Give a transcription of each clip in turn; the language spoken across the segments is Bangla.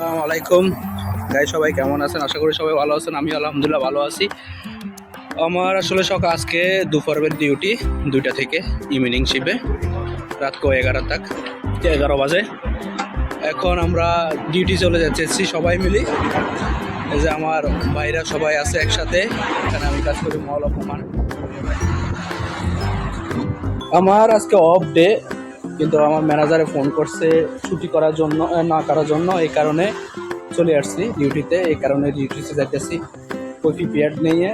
আসসালামু আলাইকুম গাই, সবাই কেমন আছেন? আশা করি সবাই ভালো আছেন। আমি আলহামদুলিল্লাহ ভালো আছি। আমার আসলে আজকে দুপুরের ডিউটি 2টা থেকে ইভিনিং শিপে রাত 11 বাজে। এখন আমরা ডিউটি চলে যাচ্ছি সবাই মিলি। এই যে আমার ভাইরা সবাই আছে একসাথে। এখানে আমি কাজ করি মল অফ ওমান। আমার আজকে অফ ডে, কিন্তু আমার ম্যানেজারে ফোন করছে ছুটি করার জন্য, না করার জন্য। এই কারণে চলে আসছি ডিউটিতে। এই কারণে ডিউটিতে যাইতেছি, কোই পিরিয়ড নিয়ে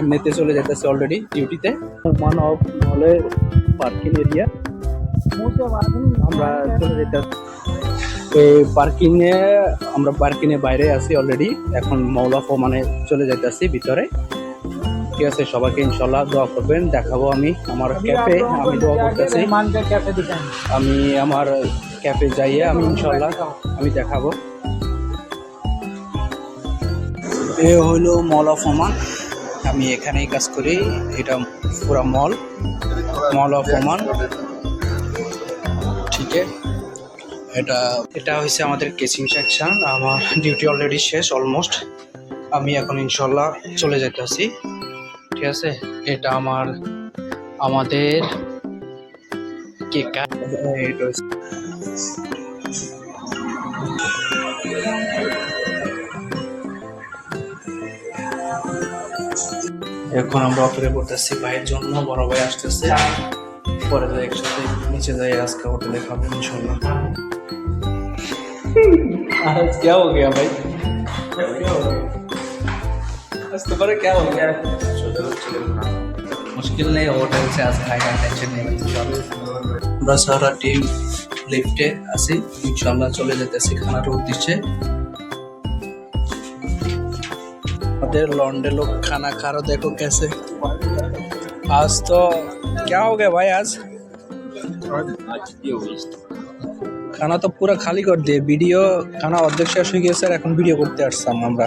এমনিতে চলে যেতেছি অলরেডি ডিউটিতে। ওমান অফ মলে পার্কিং এরিয়া আমরা চলে যেতেছি। এই আমরা পার্কিংয়ে বাইরে আছি অলরেডি। এখন মল অফ ওমানে চলে যাইতেছি ভিতরে। ঠিক আছে, সবাইকে ইনশাল্লাহ দোয়া করবেন। দেখাবো আমি আমার ক্যাফে, আমি দোয়া করতেছি। আমি আমার ক্যাফে যাইয়ে আমি ইনশাল্লাহ আমি দেখাবো। এ হলো মল অফ ওমান। আমি এখানেই কাজ করি। এটা পুরা মল অফ ওমান। ঠিক আছে, এটা হচ্ছে আমাদের কেচিং সেকশন। আমার ডিউটি অলরেডি শেষ অলমোস্ট। আমি এখন ইনশাল্লাহ চলে যেতেছি। ঠিক আছে, এটা আমাদের কেক। এখন আমরা অপেক্ষা করতেছি ভাইয়ের জন্য। বড় ভাই আসতেছে, পরে যাই একসাথে নিচে যাই, আজকে হোটেলে খাবো ইনশাল্লাহ। आज क्या हो गया भाई? आज तुम्हारा क्या हो गया? मुश्किल नहीं, होटल से आज खाएगा, टेंशन नहीं। আমরা সারা টিম লিফটে আছি, ইনশাল্লাহ চলে যেতেছি খানার উদ্দেশ্যে। আমাদের लौंडे लोग खाना खा रहे, देखो कैसे। आज तो क्या हो गया भाई? आज खाना तो पूरा खाली कर दिए। वीडियो खाना অর্ধেক শেষ হয়ে গেছে, আর এখন ভিডিও করতে আসলাম আমরা।